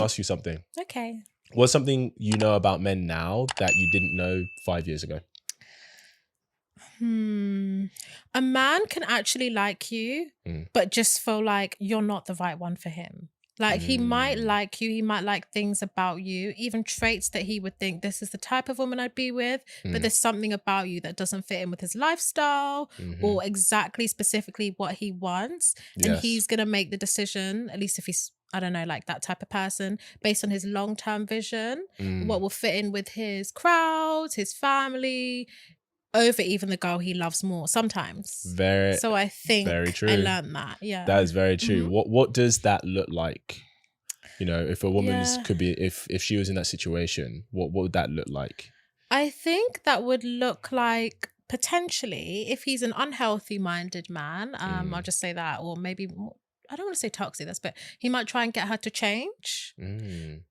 ask you something. Okay. What's something you know about men now that you didn't know 5 years ago? A man can actually like you, but just feel like you're not the right one for him. Like he might like you, he might like things about you, even traits that he would think this is the type of woman I'd be with, but there's something about you that doesn't fit in with his lifestyle or exactly specifically what he wants. And Yes. he's going to make the decision, at least if he's, I don't know, like that type of person, based on his long-term vision, what will fit in with his crowd, his family, over even the girl he loves more sometimes. So I think very true. I learned that. Yeah. That is very true. What does that look like? You know, if a woman's could be if she was in that situation, what would that look like? I think that would look like potentially if he's an unhealthy minded man, I'll just say that, or maybe I don't want to say toxic, but he might try and get her to change.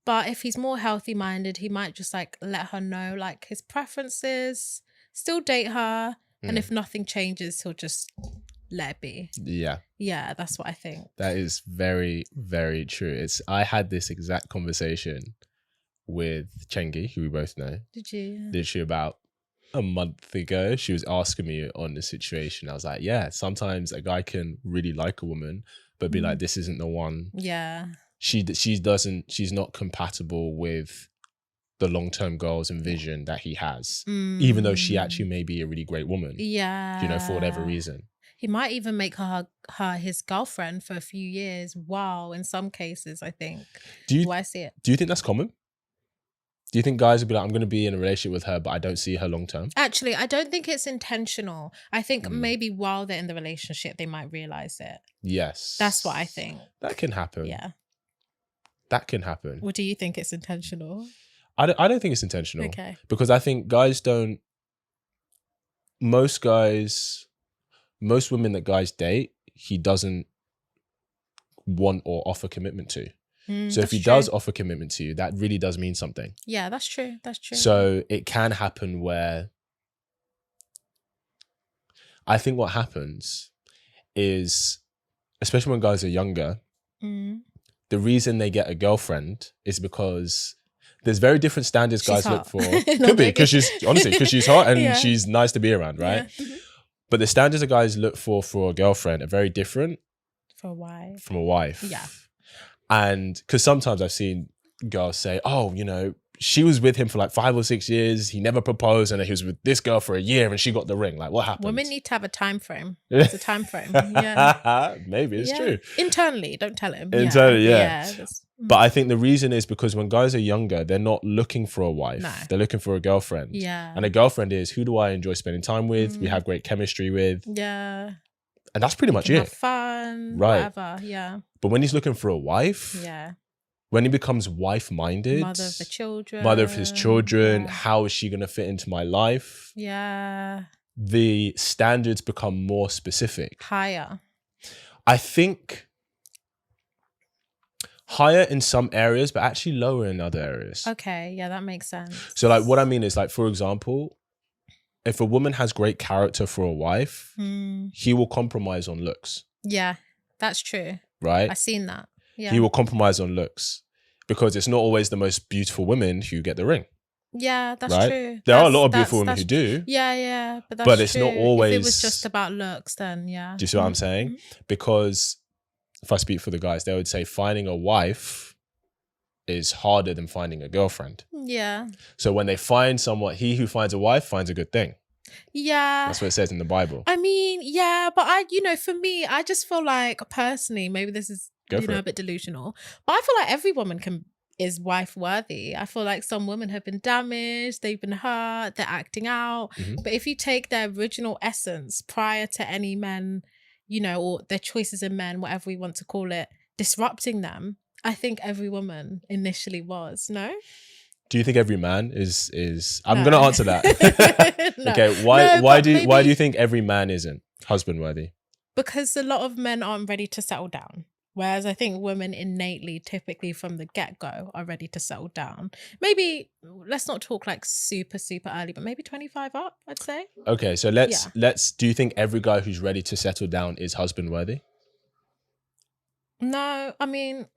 But if he's more healthy minded, he might just like let her know like his preferences, still date her, and if nothing changes, he'll just let it be. Yeah, that's what I think. That is very, very true. I had this exact conversation with Chengi, who we both know. Did you? Literally about a month ago. She was asking me on the situation. I was like, yeah, sometimes a guy can really like a woman but be like, this isn't the one. Yeah. She's not compatible with the long-term goals and vision that he has, even though she actually may be a really great woman. Yeah. You know, for whatever reason. He might even make her his girlfriend for a few years. Wow, in some cases, I think. Do I see it? Do you think that's common? Do you think guys would be like, I'm going to be in a relationship with her, but I don't see her long-term? Actually, I don't think it's intentional. I think maybe while they're in the relationship, they might realize it. Yes. That's what I think. That can happen. Yeah. That can happen. Or do you think it's intentional? I don't think it's intentional. Okay. Because I think most women that guys date, he doesn't want or offer commitment to. So if he does offer commitment to you, that really does mean something. Yeah, that's true. That's true. So it can happen where I think what happens is, especially when guys are younger, the reason they get a girlfriend is because there's very different standards guys look for. Could be because she's hot and she's nice to be around, right? Yeah. But the standards that guys look for a girlfriend are very different from a wife. Yeah. And because sometimes I've seen girls say, oh, you know, she was with him for like 5 or 6 years. He never proposed, and he was with this girl for a year and she got the ring. Like, what happened? Women need to have a time frame. It's a time frame. Yeah. Maybe it's true. Internally, don't tell him. Internally, yeah. But I think the reason is because when guys are younger, they're not looking for a wife. No. They're looking for a girlfriend. Yeah. And a girlfriend is, who do I enjoy spending time with? We have great chemistry with. Yeah. And that's pretty much it. Have fun, whatever. Yeah. But when he's looking for a wife, when he becomes wife-minded, mother of his children, how is she going to fit into my life? Yeah. The standards become more specific. Higher. I think higher in some areas, but actually lower in other areas. Okay, yeah, that makes sense. So like what I mean is like, for example, if a woman has great character for a wife, he will compromise on looks. Yeah, that's true. Right? I've seen that. Yeah. He will compromise on looks because it's not always the most beautiful women who get the ring. Yeah, that's right? True. There are a lot of beautiful women who do. Yeah, but that's but it's not always. If it was just about looks, then yeah. Do you see what I'm saying? Because if I speak for the guys, they would say finding a wife is harder than finding a girlfriend. Yeah. So when they find someone, he who finds a wife finds a good thing. Yeah. That's what it says in the Bible. I mean, yeah, but for me, I just feel like personally, maybe this is a bit delusional, but I feel like every woman is wife worthy. I feel like some women have been damaged, they've been hurt, they're acting out. But if you take their original essence prior to any men, or their choices in men, whatever we want to call it, disrupting them, I think every woman initially was, no? Do you think every man is I'm going to answer that. No. Okay, why do you think every man isn't husband worthy? Because a lot of men aren't ready to settle down. Whereas I think women innately, typically from the get-go, are ready to settle down. Maybe, let's not talk like super, super early, but maybe 25 up, I'd say. Okay, so let's do you think every guy who's ready to settle down is husband worthy? No, I mean,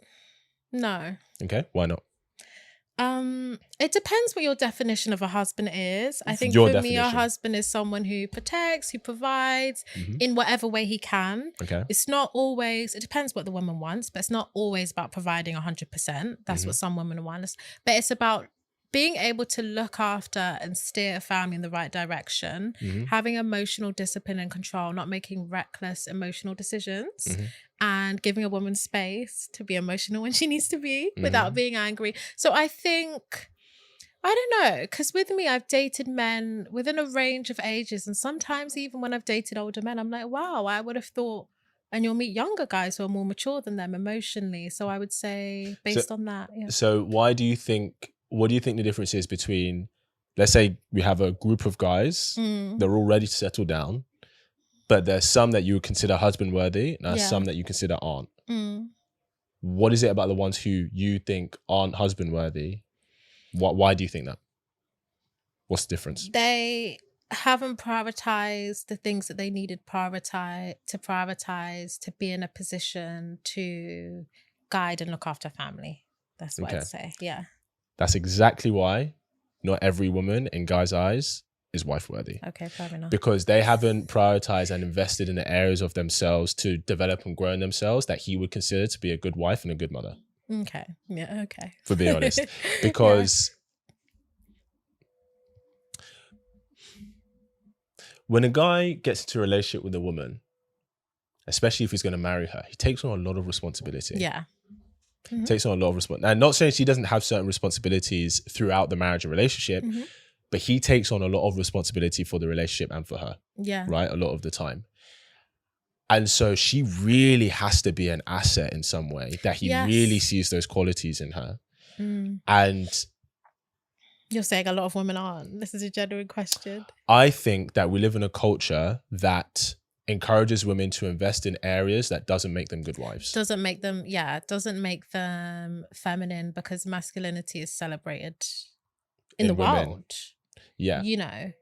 No. Okay, why not? It depends what your definition of a husband is. I think Your for definition. me, a husband is someone who protects, who provides in whatever way he can. Okay. It's not always, it depends what the woman wants, but it's not always about providing 100%. That's what some women want. But it's about being able to look after and steer a family in the right direction, having emotional discipline and control, not making reckless emotional decisions, and giving a woman space to be emotional when she needs to be without being angry. So I think, I don't know, because with me, I've dated men within a range of ages. And sometimes even when I've dated older men, I'm like, wow, I would have thought, and you'll meet younger guys who are more mature than them emotionally. So I would say based on that. Yeah. So what do you think the difference is between, let's say we have a group of guys, they're all ready to settle down, but there's some that you would consider husband worthy and there's some that you consider aren't. What is it about the ones who you think aren't husband worthy? Why do you think that? What's the difference? They haven't prioritized the things that they needed to prioritize to be in a position to guide and look after family. That's what I'd say. Yeah. That's exactly why not every woman in guys' eyes is wife worthy. Okay, fair enough. Because they haven't prioritized and invested in the areas of themselves to develop and grow in themselves that he would consider to be a good wife and a good mother. Okay. Yeah, okay. For being honest. Because when a guy gets into a relationship with a woman, especially if he's going to marry her, he takes on a lot of responsibility. Yeah. Takes on a lot of responsibility. And not saying she doesn't have certain responsibilities throughout the marriage and relationship, but he takes on a lot of responsibility for the relationship and for her. Yeah. Right? A lot of the time. And so she really has to be an asset in some way, that he really sees those qualities in her. And you're saying a lot of women aren't. This is a genuine question. I think that we live in a culture that encourages women to invest in areas that doesn't make them good wives. Doesn't make them feminine, because masculinity is celebrated in the women. World. Yeah. You know,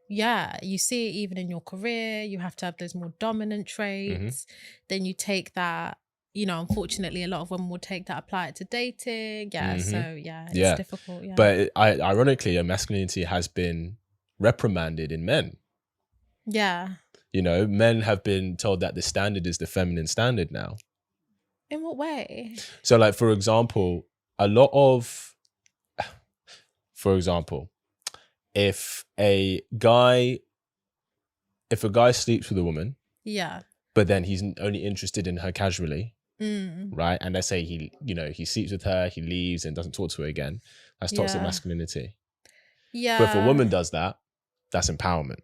you see it even in your career. You have to have those more dominant traits. Then you take that, unfortunately, a lot of women will take that, apply it to dating. Yeah. So, it's difficult. Yeah. But ironically, masculinity has been reprimanded in men. Yeah. Men have been told that the standard is the feminine standard now. In what way? So, like, for example, if a guy sleeps with a woman, but then he's only interested in her casually, right? And let's say he sleeps with her, he leaves and doesn't talk to her again. That's toxic masculinity. Yeah. But if a woman does that, that's empowerment.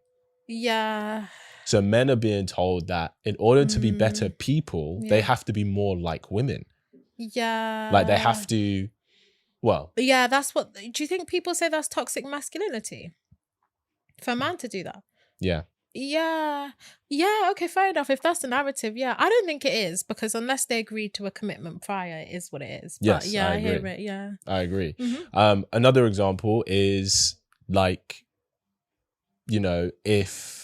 Yeah. So men are being told that in order to be better people, they have to be more like women. Yeah. Like they have to, yeah, that's what, do you think people say that's toxic masculinity? For a man to do that? Yeah. Yeah. Yeah, okay, fair enough. If that's the narrative, I don't think it is, because unless they agreed to a commitment prior, it is what it is. But yes, I hear it, yeah. I agree. Another example is like, if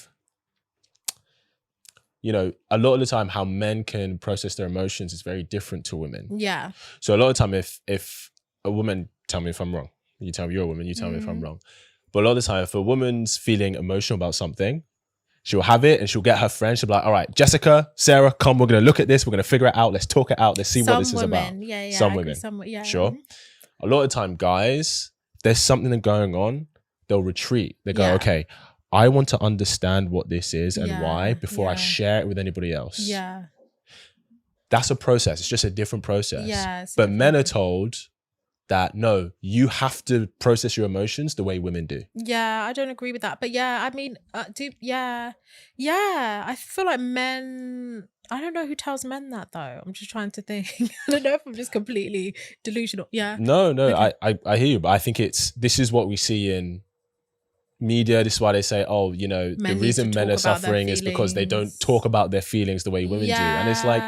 a lot of the time how men can process their emotions is very different to women. Yeah. So a lot of the time if a woman, tell me if I'm wrong, you tell me you're a woman, you tell me if I'm wrong. But a lot of the time if a woman's feeling emotional about something, she'll have it and she'll get her friend, she'll be like, all right, Jessica, Sarah, come, we're going to look at this, we're going to figure it out, let's talk it out, let's see what this is about. Yeah, some women. Sure. A lot of the time, guys, there's something going on, they'll retreat. They go, okay, I want to understand what this is and why before I share it with anybody else. Yeah. That's a process. It's just a different process. Yeah, but men are told that, no, you have to process your emotions the way women do. Yeah, I don't agree with that. But I mean, I feel like men, I don't know who tells men that though. I'm just trying to think. I don't know if I'm just completely delusional. Yeah. No, okay. I hear you, but I think this is what we see in media. This is why they say, the reason men are suffering is because they don't talk about their feelings the way women do. And it's like,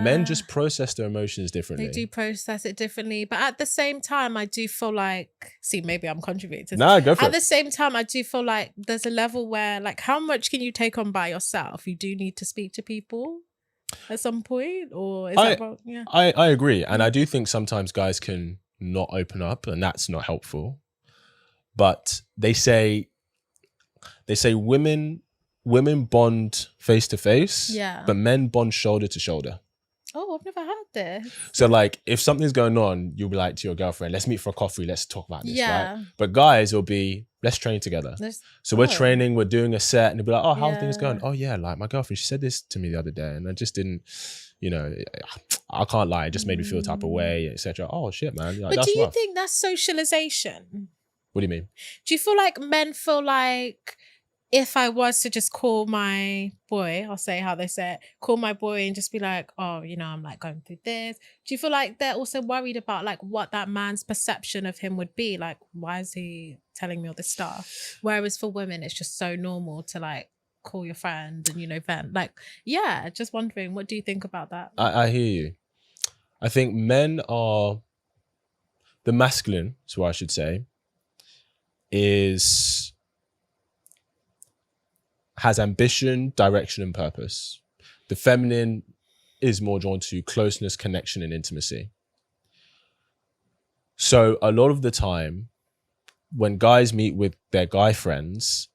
men just process their emotions differently. They do process it differently. But at the same time, I do feel like, maybe I'm contributing. Nah, go for it. At the same time, I do feel like there's a level where, like, how much can you take on by yourself? You do need to speak to people at some point, or is that wrong? Yeah, I agree, and I do think sometimes guys can not open up, and that's not helpful. But they say women bond face to face, but men bond shoulder to shoulder. Oh, I've never heard this. So like if something's going on, you'll be like to your girlfriend, let's meet for a coffee, let's talk about this, right? But guys will be, let's train together. So we're training, we're doing a set, and they'll be like, oh, how are things going? Oh yeah, like my girlfriend, she said this to me the other day and I just didn't, you know, I can't lie, it just made me feel a type of way, etc. Oh shit, man. Like, but do you think that's socialization? What do you mean? Do you feel like men feel like if I was to just call my boy, I'll say how they say it, call my boy and just be like, oh, you know, I'm like going through this. Do you feel like they're also worried about like what that man's perception of him would be? Like, why is he telling me all this stuff? Whereas for women, it's just so normal to like call your friend and, you know, vent. Like, yeah, just wondering, what do you think about that? I hear you. I think men are, the masculine, so I should say, has ambition, direction, and purpose. The feminine is more drawn to closeness, connection, and intimacy. So a lot of the time, when guys meet with their guy friends,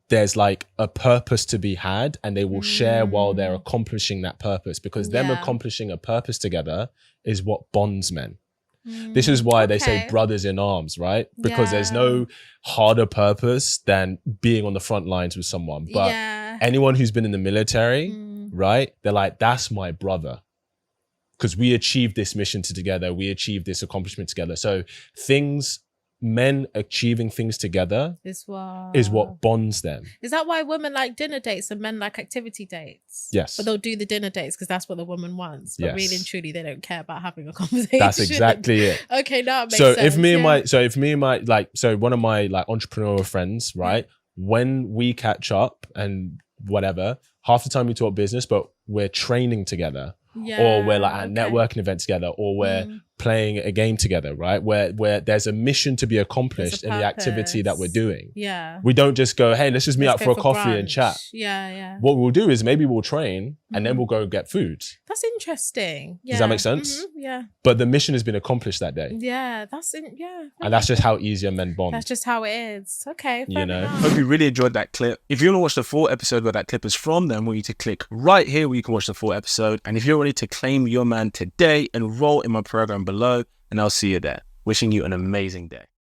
there's like a purpose to be had, and they will share while they're accomplishing that purpose, because them accomplishing a purpose together is what bonds men. This is why they say brothers in arms, right? Because there's no harder purpose than being on the front lines with someone. But anyone who's been in the military, right? They're like, that's my brother. Because we achieved this mission together. We achieved this accomplishment together. So men achieving things together is what bonds them. Is that why women like dinner dates and men like activity dates? Yes. But they'll do the dinner dates because that's what the woman wants. But really and truly, they don't care about having a conversation. That's exactly it. Okay, now it makes sense. So one of my like entrepreneurial friends, right? When we catch up and whatever, half the time we talk business, but we're training together. Or we're like at a networking event together, or we're playing a game together, right? Where there's a mission to be accomplished in the activity that we're doing. Yeah. We don't just go, hey, let's just meet up for a coffee and chat. Yeah. What we'll do is maybe we'll train and then we'll go get food. That's interesting. Does that make sense? Yeah. But the mission has been accomplished that day. Yeah, and that's just how easier men bond. That's just how it is. Okay. You know. Hope you really enjoyed that clip. If you want to watch the full episode where that clip is from, then I want you to click right here where you can watch the full episode. And if you're ready to claim your man today, enroll in my program below, and I'll see you there. Wishing you an amazing day.